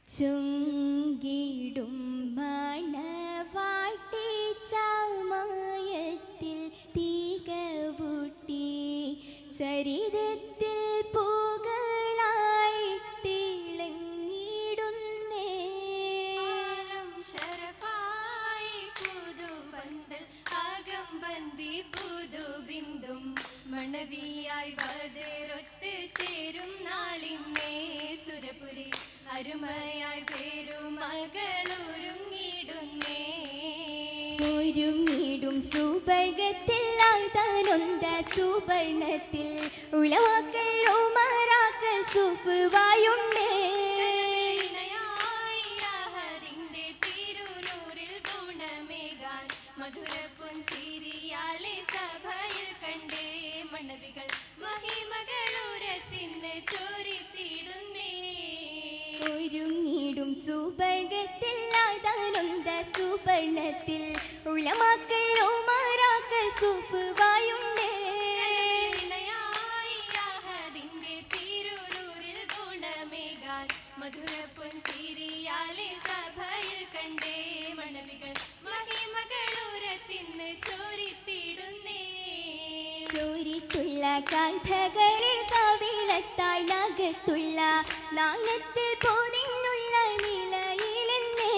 ചുങ്കിടും മണവാട്ടി ചമയത്തിൽ തികവൂട്ടി ചരിതത്തിൽ പൂകളായി തിളങ്ങിടുന്നേ ശരഫായി പുതുപന്തൽ അകമ്പന്തി പുതുബിന്ദും മണവിയായി വതരൊത്ത് ചേരും നാളിന്നേ സുരപുരി അരുമയായി പേരുമകളൊരുങ്ങിടുന്നേ ഒരുങ്ങിടും സുവർഗത്തിൽ ആതാനൊണ്ട സുവർണത്തിൽ ഉലവാക്കൾ ഉമറാക്കൾ സുഫുവായുണ്ടേ തിരുനൂറിൽ ഗുണമേകാൻ മധുര പുഞ്ചിരിയാലെ സഭയിൽ കണ്ടേ മണവികൾ മഹിമകളുരത്തിന്ന് ചോരിത്തിടുന്നേ ഒരുങ്ങിടും സുവർഗത്തിൽ ആതാനൊണ്ട സുവർണത്തിൽ ഉലമാക്കൾ ഉമറാക്കൾ സുഫുവായുണ്ടേ തിരുനൂറിൽ ഗുണമേകാൻ മധുര പുഞ്ചിരിയാലെ സഭയിൽ കണ്ടേ മണവികൾ മഹിമകളുരത്തിന്ന് ചോരിത്തിടുന്നേ ചോരിത്തുള്ള കാന്തകളിൽ കവിളത്തായി നഗത്തുള്ള നാണത്തിൽ പോതിനുള്ള നിലയിലെന്നേ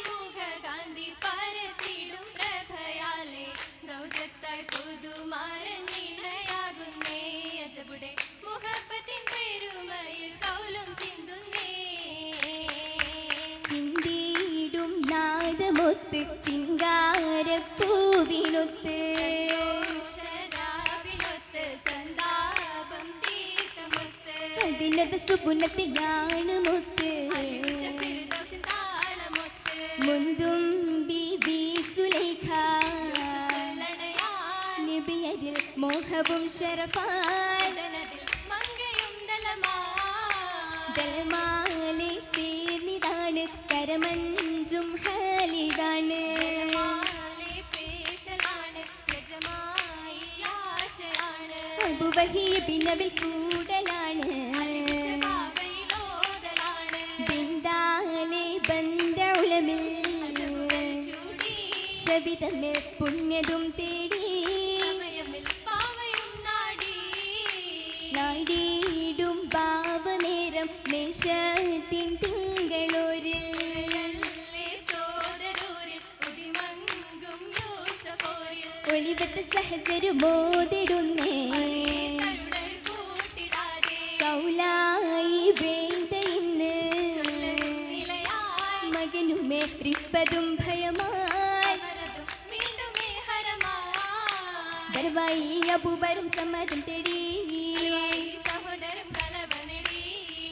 മുഖകാന്തി പരത്തിടും പ്രഭയാലെ സൗജത്തായി പുതുമാരനിണയാകുന്നേ അജബുടെ മുഹബത്തിൻ പെരുമയിൽ കൗലും ചിന്തുന്നേ ചിന്തിയിടും നാദമൊത്ത് ചിങ്കാരപ്പൂവിനൊത്ത് അതിനത് സുപുനത്തിലാണ് മുത്ത് മുന്തും ബീബി സുലൈഖ നബിയരിൽ മോഹവും ശരഫായി ദലമാലെ ചേർന്നിതാണ് കരമഞ്ചും ഹാലിതാണ് അബുവഹീബിനവിൽ കൂടലാണ് ബിന്ദാലെ ബന്ദ ഉലമിൽ സവിതമിൽ പുണ്യതും തേടി നാടിയിടും ഭാവനേരം നേശത്തിൻ തിങ്കളൂരിൽ ഒളിവത്ത് സഹചരു മോതിടുന്നേ കൗലായി വേണ്ട ഇന്ന് മകനുമേ റിപ്പതും ഭയമായി ദർവായി അബൂബരും സമ്മതം തേടി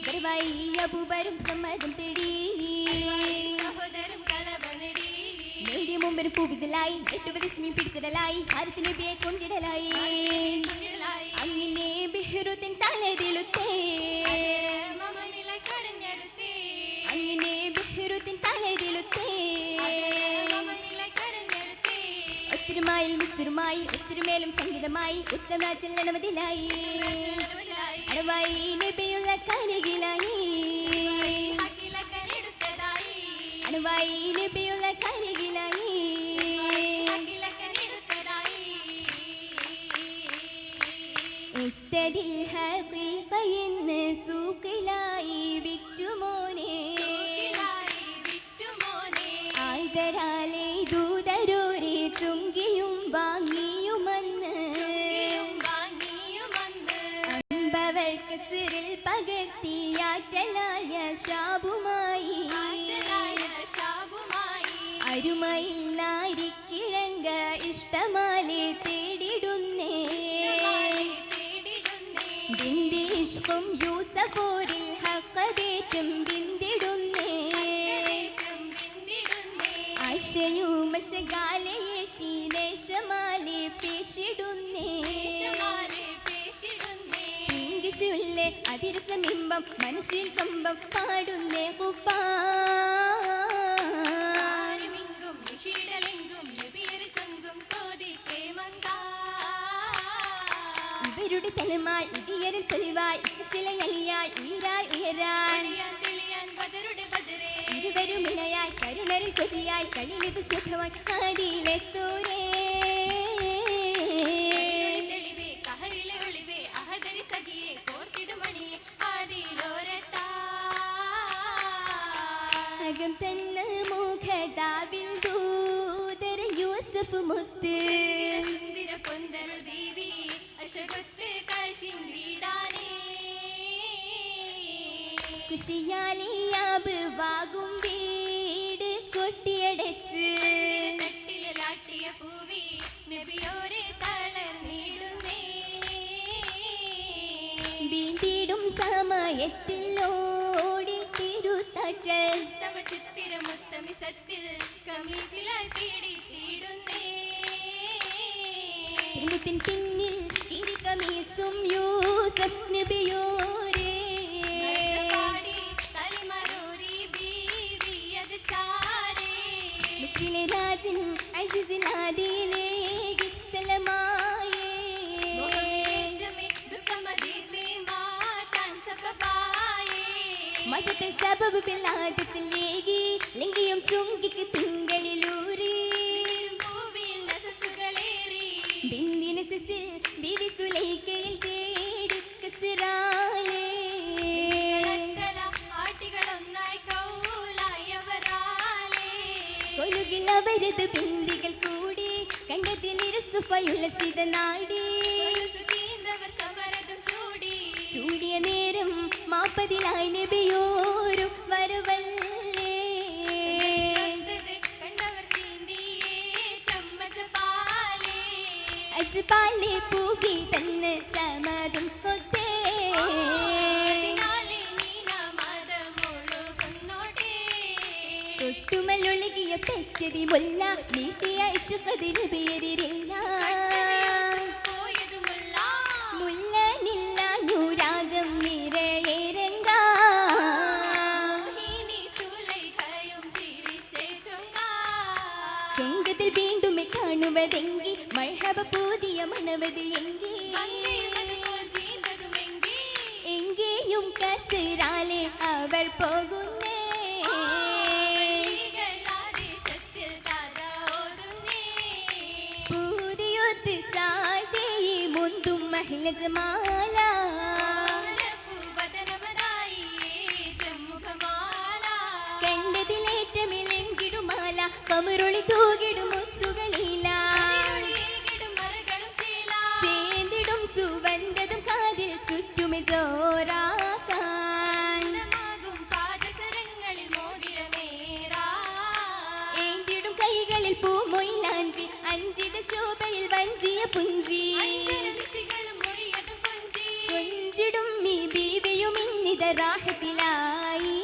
ദർവായി അബൂബരും സമ്മതം തേടി നേടിയ മുമ്പിന് പൂവിതലായി 8 വയസ്സിനെ പിടിച്ചിടലായി ഭാരത്തിന് ബിയെ കൊണ്ടിടലായി അങ്ങനെ ബിഹ്റുത്തിൻ തലതിലുത്തേ അങ്ങനെ ബിഹ്റുത്തിൻ തലതിലുത്തേ ഒത്തിരുമായിൽ മിസ്റുമായി ഒത്തിരുമേലും സംഗീതമായി ഉത്തമ ചെല്ലണമതിലായി അടവായി നബിയുള്ള കരകിലായി അടവായി നബിയുള്ള കരകിലായി ഇത്തതിൽ ഹഖീഖയെന്ന് സൂഖിലായി വിറ്റുമോനെ ആയിതരാലെ ദൂതരോരെ ചുങ്കിയും വാങ്ങിയുമന്ന് അമ്പവർക്ക് സിറിൽ പകർത്തിയാറ്റലായ ശാബുമായി അരുമയിൽ നാരിക്കിഴങ്ക ഇഷ്ടമാലെ തേടിടുന്നേ ബിന്ദിഷ്കും യൂസഫോരിൽ ഹഖദേറ്റും ബിന്ദിടുന്നേ ആശയുമശകാലയേശി ദേശമാലെ പേശിടുന്നേ ഇംഗിഷുള്ളേ അതിരസമിമ്പം മനുഷ്യൽ കമ്പം പാടുന്നേ കുപ്പാ ഇവരുടെ തലമായി ഇടിയരിൽ തെളിവായി ഇഷ്ടത്തിലെ അലിയായി ഉയരായി ഉയരാൻ ഇരുവരും ഇണയായി കരുണരിൽ കൊതിയായി കളിലിത് സുഖമായി ആദിയിലെത്തൂരേ തെളിവേ കഹരിലെ ഒളിവേ അഹദരി സഖിയെ കോർത്തിടുമണിയെ അകം തന്ന മുഖതാവിൽ ദൂതര യൂസഫ് മുത്ത് സുന്ദര പൊന്തരുൾ ബീവി അശകൊത്ത് കാശിന്തിടാനേ കുശിയാലിയാബ് വാകും വീട് കൊട്ടിയടച്ച് തട്ടിലാട്ടിയ പൂവി നബിയോരെ തളർന്നിടുന്നേ വീണ്ടിടും സമയത്തിൽ ഓടി തിരുത്തറ്റൽ തമ ചിത്തിര മുത്തമിസത്തിൽ കമീസിലായി പിടിത്തിടുന്നേ തിരുത്തിൻ പിന്നിൽ തിരുകമീസും യൂസഫ് നബിയോരേ പാടി തലിമറൂരി ബീവി അത് ചാരേ മുസ്ലിലെ രാജൻ അസിസിലാദിയിലേക്ക് സലമായേ മോഹമേറ്റമേ ദുഃഖമതീർന്നേ മാറ്റാൻ സബബായേ മതത്തെ സബബ് പില്ലാദത്തിലേകി ലിംഗിയും ചുങ്കിക്ക് തിങ്കളിലൂരി വീടും പൂവിൽ നസസുകളേറി ബിന്ദിന സിസിൽ ബിവി സുലൈക്കയിൽ തേടി കസിറാലേ കളക്കല ആട്ടികളൊന്നായി കൗലായവരാലേ കൊലുകിൽ അവരത് ബിന്ദികൾ കൂടി കണ്ടതിലിരുസുഫയുള്ള സ്ഥിത നാടി സുഖീന്തവർ സമരതും ചൂടി ചൂടിയ നേരം മാപ്പതിലായി നബിയോരും വരവല്ലേ കണ്ടവർ ചീന്തിയേ ചമ്മജപാലേ അജ്പാലെ പൂവി തന്ന് സമതും ഒത്തേ അതിനാലേ നീനാമതമൊഴുകുന്നോടേ തൊട്ടുമലൊഴുകിയ പെറ്റതി മുല്ല നീട്ടിയ ഇഷുക്കതിന് പേരില്ല പോയതുമല്ല മുല്ലനില്ല നൂരാഗം നിറയേരങ്ക മോഹിനി സുലൈഖയും ചിരിച്ചേ ചൊങ്കാ ചുങ്കത്തിൽ വീണ്ടും കാണുവതെങ്കി മഴഹബ പൂതിയ മനവത് എങ്കി എങ്കേയും കസിറാലെ അവർ പോകുന്നേ പൂതിയൊത്ത് ചാടി മുന്തും മഹിള ജമാല കണ്ടതിലേറ്റമിലെങ്കിടുമാല കമറുളി തൂകിടും മുത്തുകളില ചേന്തിടും ചുവന്തതും കാതിൽ ചുറ്റുമെ ജോറാക്കാൻ ഏന്തിടും കൈകളിൽ പൂമൊയിലാഞ്ചി അഞ്ചിത ശോഭയിൽ വഞ്ചിയ പുഞ്ചി കൊഞ്ചിടും ഈ ബീവിയും ഇന്നിത റാഹത്തിലായി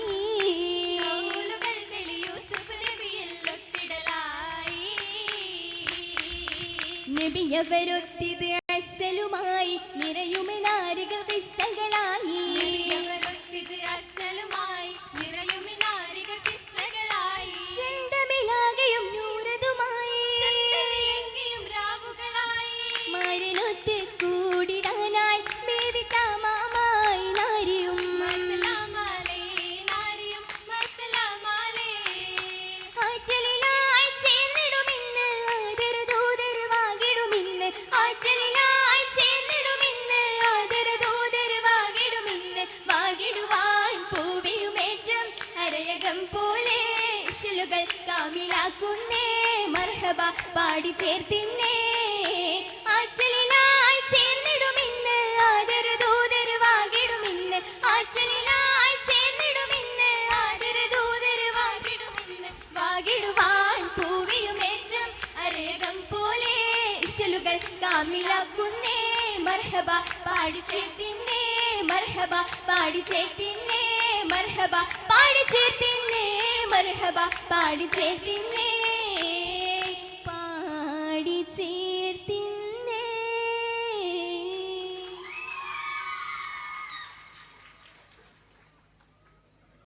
നബിയവരൊത്തിത് അസലുമായി നിറയുമെ നാരികൾ കിസ്സകളായി ചെണ്ടമിലാകെയും നൂറതുമായി മാരനൊത്ത് കൂടിടാനായി ബേബി താമാമായി നാരിയും ആറ്റലിലായി ചേർന്നിടുമിന്ന് ആദരദൂതരവാകിടുമിന്ന് ആറ്റലിലായി ചേർന്നിടുമിന്ന് ആദരദൂതരവാകിടുമിന്ന് വാകിടുവാൻ പൂവിയുമേറ്റം അരയകം പോലെ ഇശലുകൾ കാമിലാക്കുന്നേ മർഹബ പാടി ചേർത്തിന്നേ ആറ്റലിലായി ചേർന്നിടുമിന്ന് ആദരദൂതരവാകിടുമിന്ന് ആറ്റലിലായി ചേർന്നിടുമിന്ന് ആദരദൂതരവാകിടുമിന്ന് വാകിടുവാൻ പൂവിയുമേറ്റം അരയകം പോലെ ഇശലുകൾ കാമിലാക്കുന്നേ മർഹബ പാടി ചേർത്തിന്നേ മർഹബ പാടി ചേർത്തിന്നേ മർഹബ പാടി ചേർത്തിന്നേ മർഹബ പാടി ചേർത്തിന്നേ പാടി ചേ